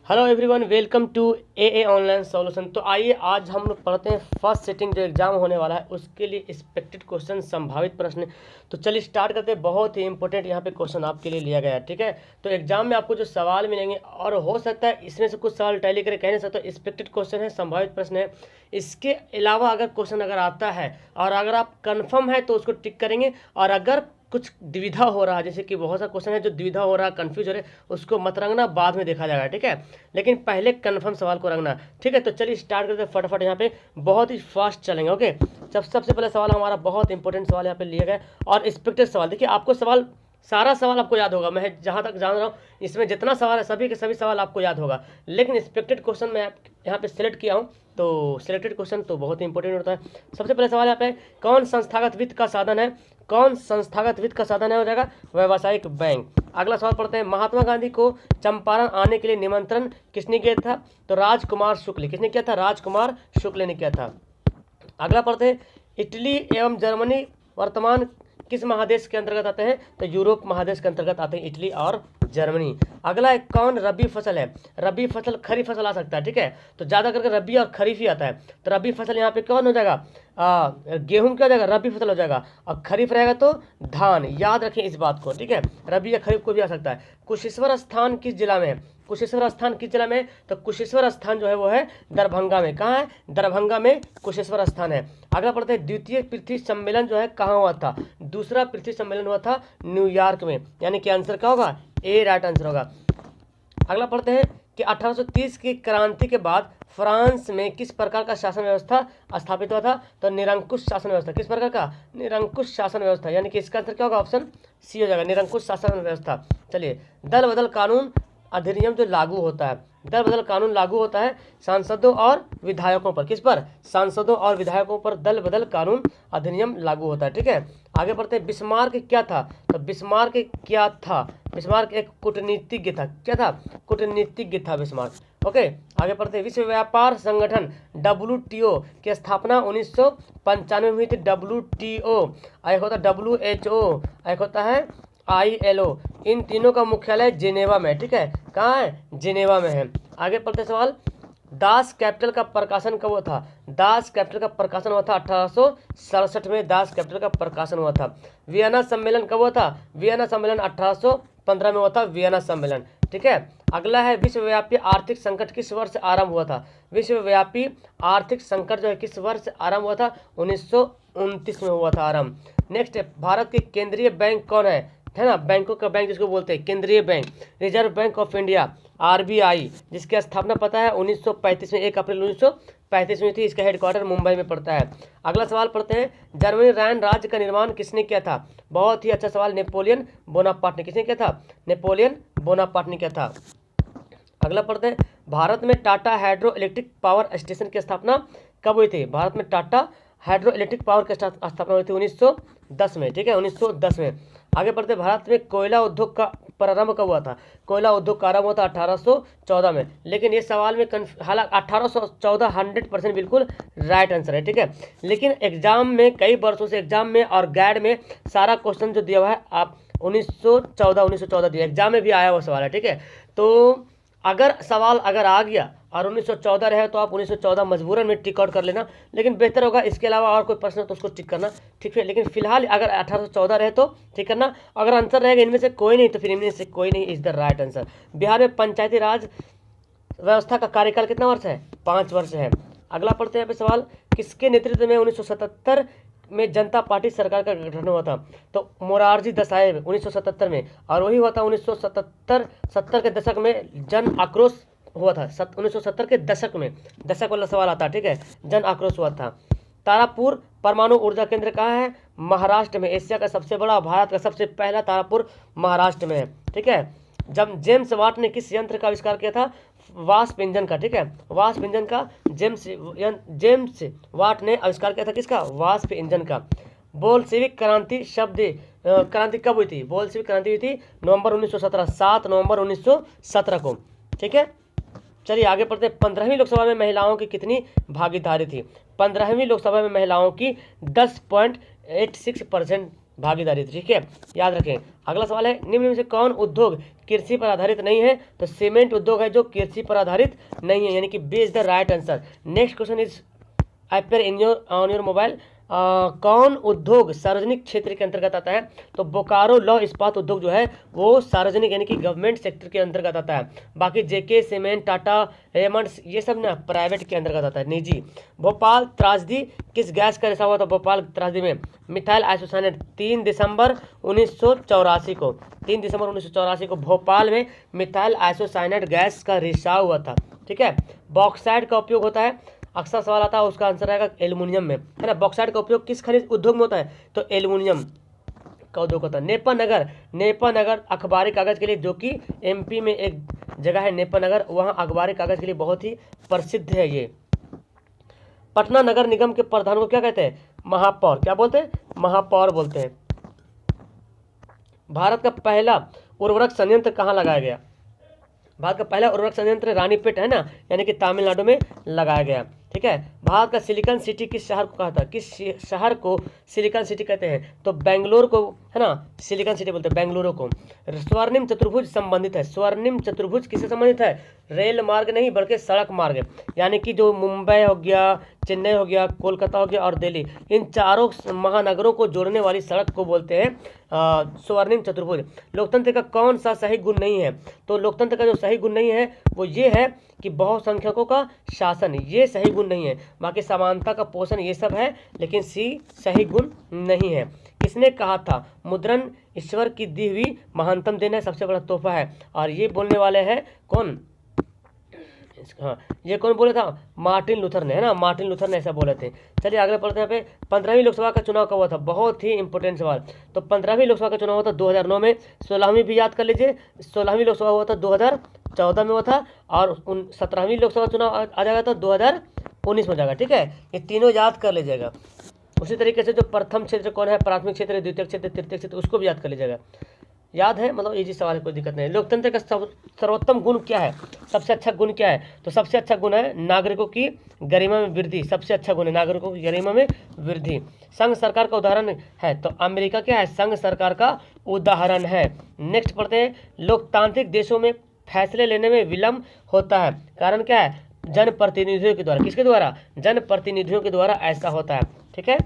Hello everyone, welcome to a online solution. तो आइए आज हम लोग पढ़ते हैं फर्स्ट सिटिंग जो एग्जाम होने वाला है उसके लिए एक्सपेक्टेड क्वेश्चन, संभावित प्रश्न। तो चलिए स्टार्ट करते हैं। बहुत ही इंपॉर्टेंट यहाँ पे क्वेश्चन आपके लिए लिया गया है, ठीक है। तो एग्जाम में आपको जो सवाल मिलेंगे, और हो सकता है इसमें से कुछ सवाल टैली करके कह नहीं सकता, एक्सपेक्टेड क्वेश्चन है, संभावित प्रश्न है। इसके अलावा अगर क्वेश्चन अगर आता है और अगर आप कन्फर्म है तो उसको टिक करेंगे, और अगर कुछ द्विधा हो रहा है, जैसे कि बहुत सा क्वेश्चन है जो द्विधा हो रहा है, कंफ्यूज हो रहे हैं, उसको मत रंगना, बाद में देखा जाएगा, ठीक है। लेकिन पहले कंफर्म सवाल को रंगना, ठीक है। तो चलिए स्टार्ट करते हैं फटाफट। यहाँ पे बहुत ही फास्ट चलेंगे, ओके। सबसे पहले सवाल हमारा बहुत इंपॉर्टेंट सवाल यहाँ पे लिया गया और एक्सपेक्टेड सवाल। देखिए आपको सवाल, सारा सवाल आपको याद होगा, मैं जहाँ तक जान रहा हूँ इसमें जितना सवाल है सभी के सभी सवाल आपको याद होगा, लेकिन एक्सपेक्टेड क्वेश्चन मैं यहाँ पे सिलेक्ट किया हूँ। तो सिलेक्टेड क्वेश्चन तो बहुत इंपॉर्टेंट होता है। सबसे पहले सवाल यहाँ पे, कौन संस्थागत वित्त का साधन है? कौन संस्थागत वित्त का साधन है? हो जाएगा व्यावसायिक बैंक। अगला सवाल पढ़ते हैं, महात्मा गांधी को चंपारण आने के लिए निमंत्रण किसने किया था? तो राजकुमार शुक्ल। किसने किया था? राजकुमार शुक्ल ने किया था। अगला पढ़ते हैं, इटली एवं जर्मनी वर्तमान किस महादेश के अंतर्गत आते हैं? तो यूरोप महादेश के अंतर्गत आते हैं इटली और जर्मनी। अगला है, कौन रबी फसल है? रबी फसल खरीफ फसल आ सकता है, ठीक है। तो ज़्यादा करके रबी और खरीफ ही आता है। तो रबी फसल यहाँ पे कौन हो जाएगा? गेहूं क्या हो जाएगा? रबी फसल हो जाएगा। और खरीफ रहेगा तो धान। याद रखें इस बात को, ठीक है। रबी या खरीफ को भी आ सकता है। कुशेश्वर स्थान किस जिला में है? कुशेश्वर स्थान किस जिला में? तो कुशेश्वर स्थान जो है वो है दरभंगा में। कहाँ है? दरभंगा में कुशेश्वर स्थान है। अगला पढ़ते हैं, द्वितीय पृथ्वी सम्मेलन जो है कहाँ हुआ था? दूसरा पृथ्वी सम्मेलन हुआ था न्यूयॉर्क में, यानी कि आंसर क्या होगा? ए राइट आंसर होगा। अगला पढ़ते हैं कि 1830 की क्रांति के बाद फ्रांस में किस प्रकार का शासन व्यवस्था स्थापित हुआ था? तो निरंकुश शासन व्यवस्था। किस प्रकार का? निरंकुश शासन व्यवस्था, यानी कि इसका आंसर क्या होगा? ऑप्शन सी हो जाएगा, निरंकुश शासन व्यवस्था। चलिए, दल बदल कानून अधिनियम जो लागू होता है, दल बदल कानून लागू होता है सांसदों और विधायकों पर। किस पर? सांसदों और विधायकों पर दल बदल कानून अधिनियम लागू होता है, ठीक है। आगे बढ़ते हैं, बिस्मार्क क्या था? तो बिस्मार्क क्या था? बिस्मार्क एक कूटनीतिज्ञ था। क्या था? कूटनीतिज्ञ था बिस्मार्क, ओके। आगे बढ़ते हैं, विश्व व्यापार संगठन WTO की स्थापना 1995 में हुई थी। WTO, एक होता है WHO, एक होता है ILO। इन तीनों का मुख्यालय जिनेवा में, ठीक है। कहाँ है? जिनेवा में है। आगे पढ़ते सवाल, दास कैपिटल का प्रकाशन कब हुआ था? दास कैपिटल का प्रकाशन हुआ था 1867 में। दास कैपिटल का प्रकाशन हुआ था। वियना सम्मेलन कब हुआ था? वियना सम्मेलन 1815 में हुआ था, वियना सम्मेलन, ठीक है। अगला है, विश्वव्यापी आर्थिक संकट किस वर्ष आरंभ हुआ था? विश्वव्यापी आर्थिक संकट जो है किस वर्ष आरंभ हुआ था? 1929 में हुआ था आरंभ। नेक्स्ट है, भारत के केंद्रीय बैंक कौन है ना? बैंकों का बैंक जिसको बोलते हैं केंद्रीय bank, reserve bank of India, RBI, जिसकी स्थापना पता है 1935 में, 1 अप्रैल 1935 में थी। इसका हेडक्वार्टर मुंबई में पड़ता है। अगला सवाल पढ़ते हैं, जर्मनी रैन राज्य का निर्माण किसने किया था? बहुत ही अच्छा सवाल, नेपोलियन बोनापार्ट ने। किसने किया था? नेपोलियन बोनापार्ट ने किया था। अगला पढ़ते हैं, भारत में Tata hydro electric power station की स्थापना कब हुई थी? भारत में टाटा हाइड्रो इलेक्ट्रिक पावर की स्थापना हुई थी 1910 में, ठीक है, 1910 में। आगे बढ़ते, भारत में कोयला उद्योग का प्रारंभ कब हुआ था? कोयला उद्योग का आरंभ हुआ था 1814 में। लेकिन ये सवाल में हालांकि 1814 100% बिल्कुल राइट आंसर है, ठीक है। लेकिन एग्जाम में कई वर्षों से, एग्जाम में और गाइड में सारा क्वेश्चन जो दिया हुआ है आप 1914 दिया, एग्जाम में भी आया हुआ सवाल है, ठीक है। तो अगर सवाल अगर आ गया और 1914 रहे तो आप 1914 मजबूरन में टिक आउट कर लेना, लेकिन बेहतर होगा इसके अलावा और कोई प्रश्न तो उसको टिक करना, ठीक है। लेकिन फिलहाल अगर 1814 रहे तो ठीक करना, अगर आंसर रहेगा इनमें से कोई नहीं तो फिर इनमें से कोई नहीं is the right answer. Bihar में पंचायती राज व्यवस्था का कार्यकाल कितना वर्ष है? 5 वर्ष है। अगला पढ़ते हैं यहाँ पे सवाल, किसके नेतृत्व में 1977 में जनता पार्टी सरकार का गठन हुआ था? तो मोरारजी देसाई 1977 में, और वही हुआ था 1970 के दशक में जन आक्रोश हुआ था। 1970 के दशक में, दशक वाला सवाल आता है, ठीक है, जन आक्रोश हुआ था। तारापुर परमाणु ऊर्जा केंद्र कहाँ है? महाराष्ट्र में। एशिया का सबसे बड़ा, भारत का सबसे पहला तारापुर महाराष्ट्र में है, ठीक है। जब जेम्स वाट ने किस यंत्र का आविष्कार किया था? वाष्प इंजन का, ठीक है, वाष्प इंजन का जेम्स वाट ने आविष्कार किया था। किसका? वाष्प इंजन का। बोल्शेविक क्रांति शब्द क्रांति कब हुई थी? बोल्शेविक क्रांति हुई थी नवंबर 1917, 7 नवंबर 1917 को, ठीक है। चलिए आगे बढ़ते हैं, 15वीं लोकसभा में महिलाओं की कितनी भागीदारी थी? 15वीं लोकसभा में महिलाओं की 10.86% भागीदारी थी, ठीक है, याद रखें। अगला सवाल है, निम्न में से कौन उद्योग कृषि पर आधारित नहीं है? तो सीमेंट उद्योग है जो कृषि पर आधारित नहीं है, यानी कि B is the right answer. Next question is appear in your on your mobile. कौन उद्योग सार्वजनिक क्षेत्र के अंतर्गत आता है? तो बोकारो लौह इस्पात उद्योग जो है वो सार्वजनिक यानी कि गवर्नमेंट सेक्टर के अंतर्गत आता है। बाकी जेके सीमेंट, टाटा, रेमंड्स ये सब ना प्राइवेट के अंतर्गत आता है, निजी। भोपाल त्रासदी किस गैस का रिसाव हुआ था? भोपाल त्रासदी में मिथाइल आइसोसाइनेट 3 दिसंबर 1984 को 3 दिसंबर 1984 को भोपाल में मिथाइल आइसोसाइनेट गैस का रिसाव हुआ था, ठीक है। बॉक्साइट का उपयोग होता है, अक्सर सवाल आता है, उसका आंसर आएगा एल्युमिनियम में, है ना। बॉक्साइट का उपयोग किस खनिज उद्योग में होता है? तो एल्युमिनियम का उद्योग होता है। नेपानगर अखबारी कागज के लिए, जो कि एमपी में एक जगह है नेपानगर, वहाँ अखबारी कागज के लिए बहुत ही प्रसिद्ध है ये। पटना नगर निगम के प्रधान को क्या कहते हैं? महापौर। क्या बोलते हैं? महापौर बोलते हैं। भारत का पहला उर्वरक संयंत्र कहाँ लगाया गया? भारत का पहला उर्वरक संयंत्र रानीपेट, है ना, यानी कि तमिलनाडु में लगाया गया, ठीक है। भारत का सिलिकॉन सिटी किस शहर को कहा था? किस शहर को सिलिकॉन सिटी कहते हैं? तो बेंगलोर को, है ना, सिलिकॉन सिटी बोलते हैं बेंगलुरु को। स्वर्णिम चतुर्भुज संबंधित है। स्वर्णिम चतुर्भुज किससे संबंधित है? रेल मार्ग नहीं बल्कि सड़क मार्ग, यानी कि जो मुंबई हो गया, चेन्नई हो गया, कोलकाता हो गया और दिल्ली, इन चारों महानगरों को जोड़ने वाली सड़क को बोलते हैं स्वर्णिम चतुर्भुज। लोकतंत्र का कौन सा सही गुण नहीं है? तो लोकतंत्र का जो सही गुण नहीं है वो ये है कि बहुसंख्यकों का शासन, ये सही गुण नहीं है। बाकी समानता का पोषण ये सब है, लेकिन सी सही गुण नहीं है। किसने कहा था मुद्रण ईश्वर की दी हुई महानतम देन है, सबसे बड़ा तोहफा है? और ये बोलने वाले हैं कौन? हाँ, ये कौन बोले था? मार्टिन लूथर ने, है ना, मार्टिन लूथर ने ऐसा बोले थे। चलिए आगे पढ़ते हैं। यहाँ पे 15वीं लोकसभा का चुनाव कब हुआ था? बहुत ही इंपॉर्टेंट सवाल। तो 15वीं लोकसभा का चुनाव हुआ था 2009 में। 16वीं भी याद कर लीजिए, 16वीं लोकसभा हुआ था 2014 में हुआ था, और 17वीं लोकसभा चुनाव आ जाएगा तो 2019 में हो जाएगा, ठीक है। ये तीनों याद कर लीजिएगा। उसी तरीके से जो प्रथम क्षेत्र कौन है, प्राथमिक क्षेत्र, द्वितीय क्षेत्र, तृतीय क्षेत्र, उसको भी याद कर लीजिएगा। याद है, मतलब इजी सवाल है, कोई दिक्कत नहीं। लोकतंत्र का सर्वोत्तम गुण क्या है? सबसे अच्छा गुण क्या है? तो सबसे अच्छा गुण है नागरिकों की गरिमा में वृद्धि। सबसे अच्छा गुण है नागरिकों की गरिमा में वृद्धि। संघ सरकार का उदाहरण है, तो अमेरिका क्या है? संघ सरकार का उदाहरण है। नेक्स्ट पढ़ते हैं। लोकतांत्रिक देशों में फैसले लेने में विलंब होता है, कारण क्या है? जनप्रतिनिधियों के द्वारा। किसके द्वारा? जनप्रतिनिधियों के द्वारा ऐसा होता है, ठीक है।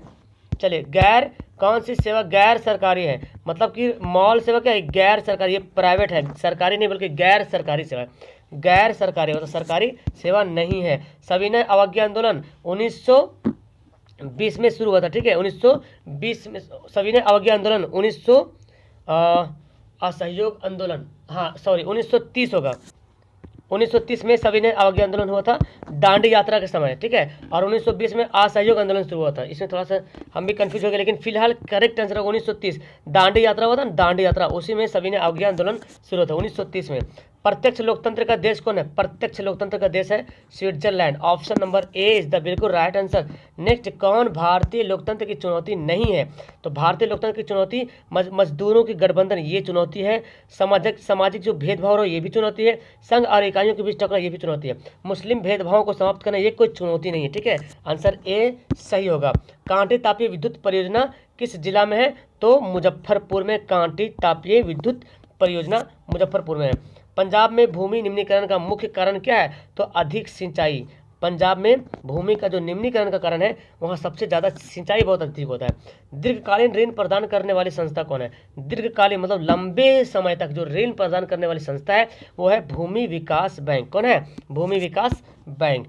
चलिए, गैर कौन सी सेवा गैर सरकारी है? मतलब कि मॉल सेवा क्या है? गैर सरकारी, ये प्राइवेट है, सरकारी नहीं बल्कि गैर सरकारी सेवा है। गैर सरकारी मतलब सरकारी सेवा नहीं है। सविनय अवज्ञा आंदोलन 1920 में शुरू हुआ था, ठीक है। 1920 में सविनय अवज्ञा आंदोलन 1900 असहयोग आंदोलन, हाँ सॉरी 1930 होगा। 1930 में सविनय अवज्ञा आंदोलन हुआ था दांडी यात्रा के समय, ठीक है। और 1920 में असहयोग आंदोलन शुरू हुआ था। इसमें थोड़ा सा हम भी कंफ्यूज हो गए, लेकिन फिलहाल करेक्ट आंसर होगा 1930। दांडी यात्रा हुआ था, दांडी यात्रा, उसी में सविनय अवज्ञा आंदोलन शुरू हुआ था 1930 में। प्रत्यक्ष लोकतंत्र का देश कौन है? प्रत्यक्ष लोकतंत्र का देश है Switzerland. Option number A is the बिल्कुल राइट आंसर। नेक्स्ट, कौन भारतीय लोकतंत्र की चुनौती नहीं है? तो भारतीय लोकतंत्र की चुनौती मजदूरों की गठबंधन, ये चुनौती है। सामाजिक जो भेदभाव हो, ये भी चुनौती है। संघ और इकाइयों के बीच टकराव, ये भी चुनौती है। मुस्लिम भेदभाव को समाप्त करना, ये कोई चुनौती नहीं है, ठीक है। आंसर ए सही होगा। कांटी तापीय विद्युत परियोजना किस जिला में है? तो मुजफ्फरपुर में कांटी तापीय विद्युत परियोजना मुजफ्फरपुर में है। पंजाब में भूमि निम्नीकरण का मुख्य कारण क्या है? तो अधिक सिंचाई। पंजाब में भूमि का जो निम्नीकरण का कारण है, वहाँ सबसे ज़्यादा सिंचाई बहुत अधिक होता है। दीर्घकालीन ऋण प्रदान करने वाली संस्था कौन है? दीर्घकालीन मतलब लंबे समय तक जो ऋण प्रदान करने वाली संस्था है वो है भूमि विकास बैंक। कौन है? भूमि विकास बैंक।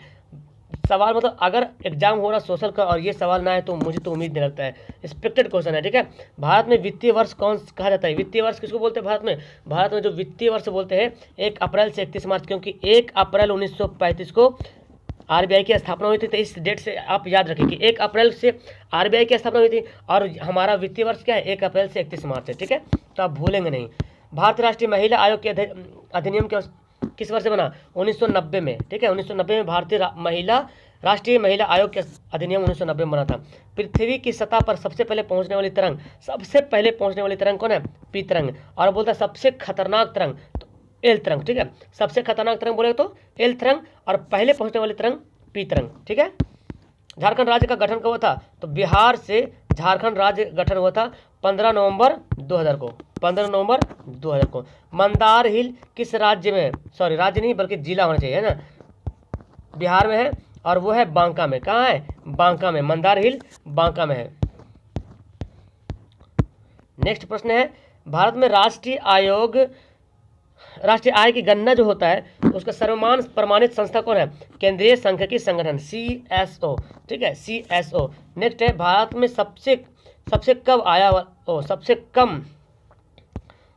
सवाल मतलब अगर एग्जाम हो रहा सोशल का और ये सवाल ना है तो मुझे तो उम्मीद नहीं लगता है। एक्सपेक्टेड क्वेश्चन है, ठीक है। भारत में वित्तीय वर्ष कौन कहा जाता है? वित्तीय वर्ष किसको बोलते हैं भारत में? भारत में जो वित्तीय वर्ष बोलते हैं 1 अप्रैल से 31 मार्च, क्योंकि 1 अप्रैल 1935 को आरबीआई की स्थापना हुई थी। तो इस डेट से आप याद रखें कि 1 अप्रैल से आरबीआई की स्थापना हुई थी और हमारा वित्तीय वर्ष क्या है? 1 अप्रैल से 31 मार्च है, ठीक है। तो आप भूलेंगे नहीं। भारतीय राष्ट्रीय महिला आयोग के अधिनियम के किस वर्ष से बना? 1990 में, ठीक है। 1990 में भारतीय राष्ट्रीय महिला आयोग के अधिनियम 1990 में बना था। पृथ्वी की सतह पर सबसे पहले पहुंचने वाली तरंग कौन है? पी तरंग। और बोलता है सबसे खतरनाक तरंग तो एल तरंग, ठीक है। सबसे खतरनाक तरंग बोले तो एल तरंग और पहले पहुंचने वाली तरंग पी तरंग, ठीक है। झारखंड राज्य का गठन कब हुआ था? तो बिहार से झारखंड राज्य गठन हुआ था 15 नवंबर 2000 को, 15 नवंबर 2000 को। मंदार हिल किस राज्य में है? सॉरी राज्य नहीं बल्कि जिला होना चाहिए, है ना, बिहार में है और वो है बांका में। कहाँ है? बांका में। मंदार हिल बांका में है। नेक्स्ट प्रश्न है, भारत में राष्ट्रीय आय की गणना जो होता है उसका सर्वमान्य प्रमाणित संस्था कौन है? केंद्रीय सांख्यिकी संगठन, CSO, ठीक है, CSO। नेक्स्ट है, भारत में सबसे कम आया सबसे कम,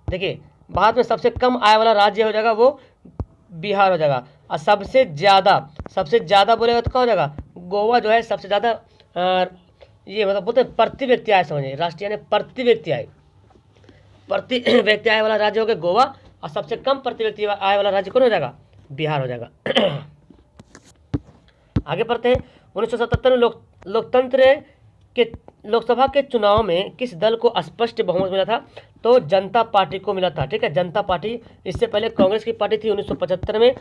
देखिए भारत में सबसे कम आय वाला राज्य हो जाएगा वो बिहार हो जाएगा, और सबसे ज़्यादा बोलेगा तो क्या हो जाएगा? गोवा जो है सबसे ज़्यादा, ये मतलब बोलते हैं प्रति व्यक्ति आय, समझिए, राष्ट्रीय यानी प्रति व्यक्ति आय वाला राज्य हो गया गोवा, और सबसे कम प्रति व्यक्ति आय वाला राज्य कौन हो जाएगा? बिहार हो जाएगा। आगे पढ़ते हैं, 1977 में लोकसभा के चुनाव में किस दल को स्पष्ट बहुमत मिला था? तो जनता पार्टी को मिला था, ठीक है, जनता पार्टी। इससे पहले कांग्रेस की पार्टी थी 1975 में,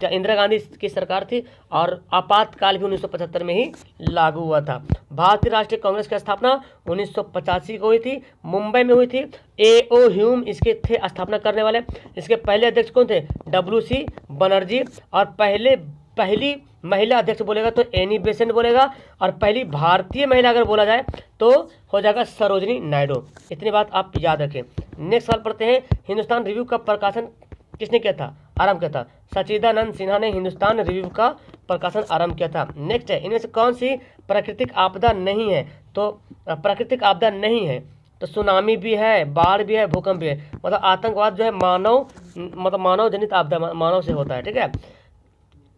इंदिरा गांधी की सरकार थी, और आपातकाल भी 1975 में ही लागू हुआ था। भारतीय राष्ट्रीय कांग्रेस की स्थापना 1985 को हुई थी, मुंबई में हुई थी। A.O. ह्यूम इसके थे स्थापना करने वाले। इसके पहले अध्यक्ष कौन थे? W.C. बनर्जी। और पहली महिला अध्यक्ष बोलेगा तो एनी बेसेंट बोलेगा, और पहली भारतीय महिला अगर बोला जाए तो हो जाएगा सरोजनी नायडू। इतनी बात आप याद रखें। नेक्स्ट सवाल पढ़ते हैं, हिंदुस्तान रिव्यू का प्रकाशन किसने किया था? आरंभ किया था? सच्चिदानंद सिन्हा ने हिंदुस्तान रिव्यू का प्रकाशन आरंभ किया था। नेक्स्ट है, इनमें से कौन सी प्राकृतिक आपदा नहीं है? तो प्राकृतिक आपदा नहीं है तो सुनामी भी है, बाढ़ भी है, भूकंप भी है। मतलब आतंकवाद जो है मानव जनित आपदा, मानव से होता है, ठीक है।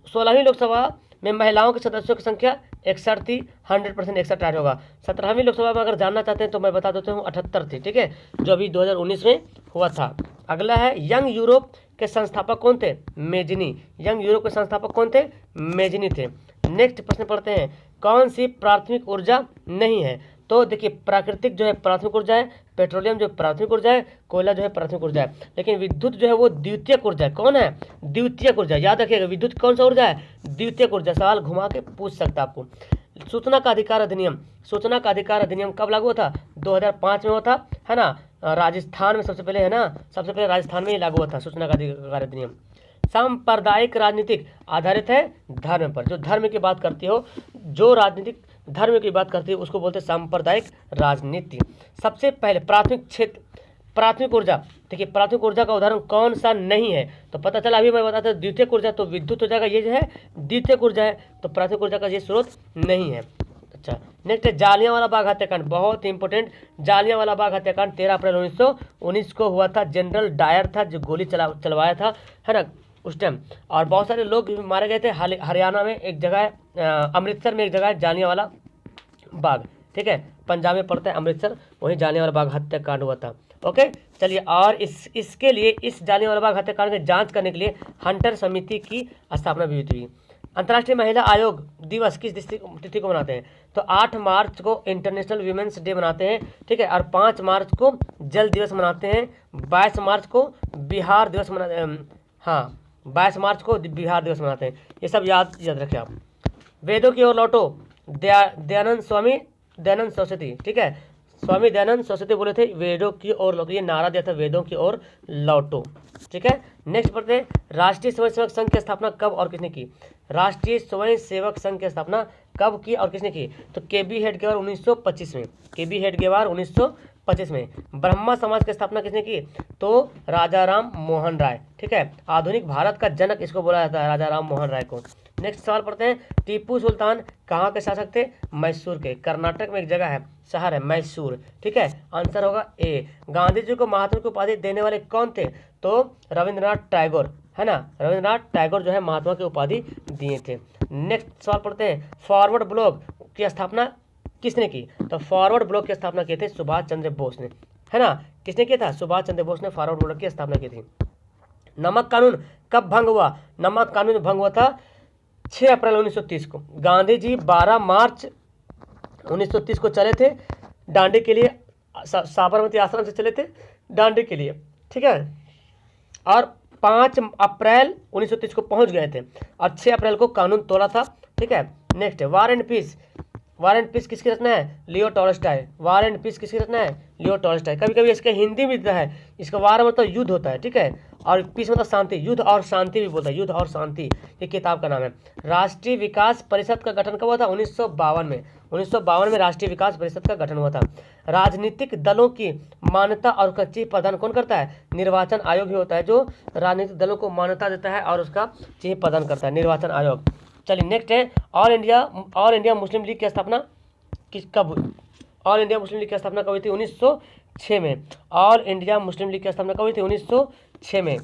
16वीं लोकसभा में महिलाओं के सदस्यों की संख्या 61 थी, 100% 61 होगा। 17वीं लोकसभा में अगर जानना चाहते हैं तो मैं बता देता हूँ 78 थी, ठीक है, जो अभी 2019 में हुआ था। अगला है, यंग यूरोप के संस्थापक कौन थे? मेजिनी। यंग यूरोप के संस्थापक कौन थे? मेजिनी थे। नेक्स्ट प्रश्न पढ़ते हैं, कौन सी प्राथमिक ऊर्जा नहीं है? तो देखिए, प्राकृतिक जो है प्राथमिक ऊर्जा है, पेट्रोलियम जो प्राथमिक ऊर्जा है, कोयला जो है प्राथमिक ऊर्जा है, लेकिन विद्युत जो है वो द्वितीयक ऊर्जा है। कौन है? द्वितीयक ऊर्जा। याद रखिएगा, विद्युत कौन सा ऊर्जा है? द्वितीयक ऊर्जा। सवाल घुमा के पूछ सकता है आपको। सूचना का अधिकार अधिनियम कब लागू हुआ था? 2005 में हुआ था, है ना, राजस्थान में सबसे पहले, है ना, सबसे पहले राजस्थान में ही लागू हुआ था सूचना का अधिकार अधिनियम। सांप्रदायिक राजनीतिक आधारित है धर्म पर। जो धर्म की बात करती हो, जो राजनीतिक धर्म की बात करती है उसको बोलते हैं सांप्रदायिक राजनीति। सबसे पहले प्राथमिक ऊर्जा, देखिए प्राथमिक ऊर्जा का उदाहरण कौन सा नहीं है? तो पता चला, अभी मैं बताता हूँ, द्वितीयक ऊर्जा, तो विद्युत हो जाएगा, ये जो है द्वितीयक ऊर्जा है, तो प्राथमिक ऊर्जा का ये स्रोत नहीं है। अच्छा, नेक्स्ट है, जालियांवाला बाग हत्याकांड, बहुत ही इंपॉर्टेंट। जालियांवाला बाग हत्याकांड 13 अप्रैल 1919 को हुआ था। जनरल डायर था जो गोली चलवाया था, है ना, उस टाइम। और बहुत सारे लोग मारे गए थे। हरियाणा में एक जगह है, अमृतसर में एक जगह है जालियांवाला बाग, ठीक है, पंजाब में पड़ता है अमृतसर, वहीं जालियांवाला बाग हत्याकांड हुआ था। ओके, चलिए, और इसके लिए, इस जालियांवाला बाग हत्याकांड की जांच करने के लिए हंटर समिति की स्थापना भी हुई थी। अंतर्राष्ट्रीय महिला आयोग दिवस किस तिथि को मनाते हैं? तो 8 मार्च को इंटरनेशनल वीमेंस डे मनाते हैं, ठीक है, और 5 मार्च को जल दिवस मनाते हैं, 22 मार्च को बिहार दिवस मनाते हैं, हाँ 22 मार्च को बिहार दिवस मनाते हैं। ये सब याद रखें आप। वेदों की ओर लौटो, दयानंद सरस्वती, ठीक है, स्वामी दयानंद सरस्वती बोले थे वेदों की ओर लौटो, ये नारा दिया था, वेदों की ओर लौटो, ठीक है। नेक्स्ट पढ़ते हैं, राष्ट्रीय स्वयंसेवक संघ की स्थापना कब और किसने की? राष्ट्रीय स्वयंसेवक संघ की स्थापना कब की और किसने की? तो KB हेडगेवार 1925 में, KB हेडगेवार 1925 में। ब्रह्मा समाज की स्थापना किसने की? तो राजा राम मोहन राय, ठीक है, आधुनिक भारत का जनक इसको बोला जाता है, राजा राम मोहन राय को। नेक्स्ट सवाल पढ़ते हैं, टीपू सुल्तान कहाँ के शासक थे? मैसूर के। कर्नाटक में एक जगह है, शहर है मैसूर, ठीक है, आंसर होगा ए। गांधी जी को महात्मा की उपाधि देने वाले कौन थे? तो रविंद्रनाथ टैगोर, है ना, रविंद्रनाथ टैगोर जो है महात्मा की उपाधि दिए थे। नेक्स्ट सवाल पढ़ते हैं, फॉरवर्ड ब्लॉक की स्थापना किसने की? तो फॉरवर्ड ब्लॉक की स्थापना किए थे सुभाष चंद्र बोस ने, है ना, किसने किया था? सुभाष चंद्र बोस ने फॉरवर्ड ब्लॉक की स्थापना की थी। नमक कानून कब भंग हुआ? नमक कानून भंग हुआ था 6 अप्रैल 1930 को। गांधी जी 12 मार्च 1930 को चले थे डांडी के लिए, साबरमती आश्रम से चले थे डांडी के लिए, ठीक है, और 5 अप्रैल 1930 को पहुंच गए थे, और 6 अप्रैल को कानून तोड़ा था, ठीक है। नेक्स्ट है War and Peace. War and Peace किसकी रचना है? Leo Tolstoy. War and Peace किसकी रचना है? Leo Tolstoy. कभी कभी इसका हिंदी भी देता है, इसका वार मतलब युद्ध होता है, ठीक है, और पीस मतलब शांति, युद्ध और शांति भी बोलता है, युद्ध और शांति, ये किताब का नाम है। राष्ट्रीय विकास परिषद का गठन कब हुआ था? 1952 में। 1952 में राष्ट्रीय विकास परिषद का गठन हुआ था। राजनीतिक दलों की मान्यता और उसका चीफ प्रदान कौन करता है? निर्वाचन आयोग ही होता है जो राजनीतिक दलों को मान्यता देता है और उसका चीफ प्रदान करता है, निर्वाचन आयोग। चलिए नेक्स्ट है ऑल इंडिया मुस्लिम लीग की स्थापना कब हुई? ऑल इंडिया मुस्लिम लीग की स्थापना कब हुई थी? 1906 में। ऑल इंडिया मुस्लिम लीग की स्थापना कब हुई थी? 1906 में।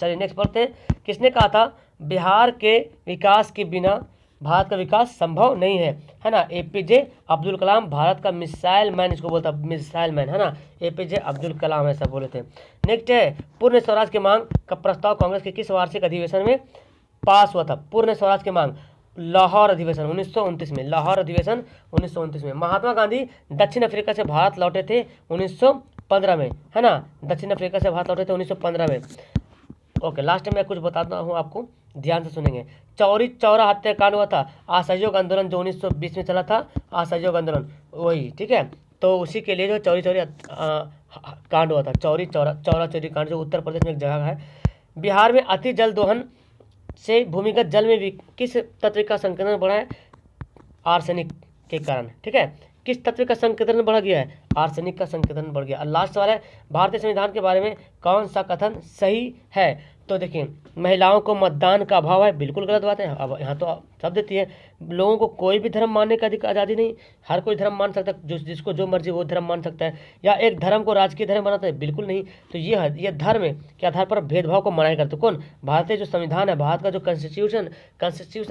चलिए नेक्स्ट पढ़ते हैं। किसने कहा था बिहार के विकास के बिना भारत का विकास संभव नहीं है ना? एपीजे अब्दुल कलाम, भारत का मिसाइल मैन इसको बोलता, मिसाइल मैन, है ना, एपीजे अब्दुल कलाम ऐसा बोले थे। नेक्स्ट है पूर्ण स्वराज की मांग का प्रस्ताव कांग्रेस के किस वार्षिक अधिवेशन में पास हुआ था? पूर्ण स्वराज की मांग लाहौर अधिवेशन 1929 में। लाहौर अधिवेशन 1929 में। महात्मा गांधी दक्षिण अफ्रीका से भारत लौटे थे 1915 में, है ना, दक्षिण अफ्रीका से भारत लौटे थे 1915 में। ओके, लास्ट में मैं कुछ बताता हूँ आपको, ध्यान से सुनेंगे। चौरी चौरा हत्याकांड हुआ था, असहयोग आंदोलन जो 1920 में चला था, असहयोग आंदोलन वही, ठीक है, तो उसी के लिए जो चौरी चौरी कांड हुआ था, चौरी चौरा चौरी कांड, जो उत्तर प्रदेश में एक जगह है। बिहार में अति जल दोहन से भूमिगत जल में भी किस तत्व का संकेंद्रण बढ़ा है? आर्सेनिक के कारण, ठीक है, किस तत्व का संकेंद्रण बढ़ गया है? आर्सेनिक का संकेंद्रण बढ़ गया। लास्ट सवाल है भारतीय संविधान के बारे में कौन सा कथन सही है? तो देखिए महिलाओं को मतदान का अभाव है, बिल्कुल गलत बात है। अब यहाँ तो सब देती है, लोगों को कोई भी धर्म मानने का आज़ादी नहीं, हर कोई धर्म मान सकता है, जिसको जो मर्जी वो धर्म मान सकता है, या एक धर्म को राजकीय धर्म बनाता है, बिल्कुल नहीं। तो ये धर्म के आधार पर भेदभाव को मनाया करते कौन? भारतीय जो संविधान है, भारत का जो कॉन्स्टिट्यूशन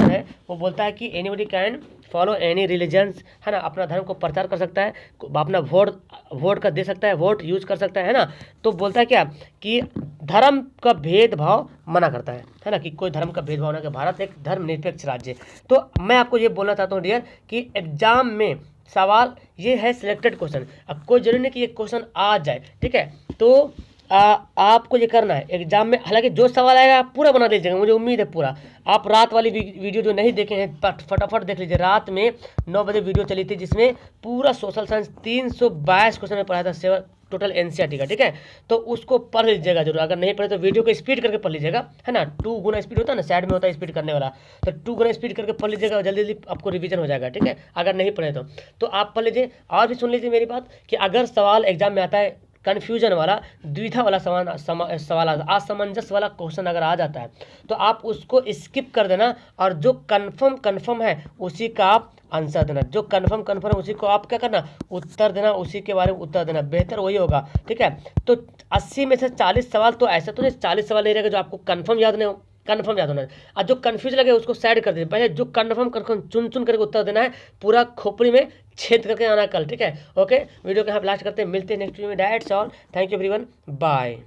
है, वो बोलता है कि anybody can follow any religions, है ना, अपना धर्म को प्रचार कर सकता है, अपना वोट का दे सकता है, वोट यूज कर सकता है ना। तो बोलता है क्या कि धर्म का भेदभाव मना करता है ना, कि कोई धर्म का भेदभाव ना, कि भारत एक धर्मनिरपेक्ष राज्य है। तो मैं आपको ये बोलना चाहता हूँ डियर कि एग्जाम में सवाल ये है सिलेक्टेड क्वेश्चन, अब कोई जरूरी नहीं कि ये क्वेश्चन आ जाए, ठीक है। तो आपको ये करना है एग्जाम में, हालांकि जो सवाल आएगा आप पूरा बना लीजिएगा, मुझे उम्मीद है पूरा। आप रात वाली वीडियो जो नहीं देखे हैं फटाफट देख लीजिए। रात में 9 बजे वीडियो चली थी जिसमें पूरा सोशल साइंस 322 क्वेश्चन में पढ़ाया था, टोटल एनसीईआरटी का, ठीक है। तो उसको पढ़ लीजिएगा जरूर, अगर नहीं पढ़े तो वीडियो को स्पीड करके पढ़ लीजिएगा, है ना। 2 गुना स्पीड होता है ना, साइड में होता है स्पीड करने वाला, तो 2 गुना स्पीड करके पढ़ लीजिएगा, जल्दी जल्दी आपको रिवीजन हो जाएगा, ठीक है। अगर नहीं पढ़े तो आप पढ़ लीजिए। और भी सुन लीजिए मेरी बात कि अगर सवाल एग्जाम में आता है कन्फ्यूजन वाला, द्विधा वाला सवाल असमंजस वाला क्वेश्चन अगर आ जाता है तो आप उसको स्किप कर देना, और जो कन्फर्म है उसी का आप आंसर देना, जो कन्फर्म है उसी को आप क्या करना, उत्तर देना, उसी के बारे में उत्तर देना, बेहतर वही होगा, ठीक है। तो 80 में से 40 सवाल, तो ऐसा तो नहीं 40 सवाल नहीं रहेगा जो आपको कन्फर्म याद नहीं हो, कन्फर्म याद होना है, और जो कन्फ्यूज लगे उसको साइड कर दीजिए। पहले जो कन्फर्म चुन करके उत्तर देना है, पूरा खोपड़ी में छेद करके आना कल, ठीक है। ओके, वीडियो को यहाँ लास्ट करते हैं, मिलते हैं नेक्स्ट वीडियो में। That's all, thank you everyone, bye.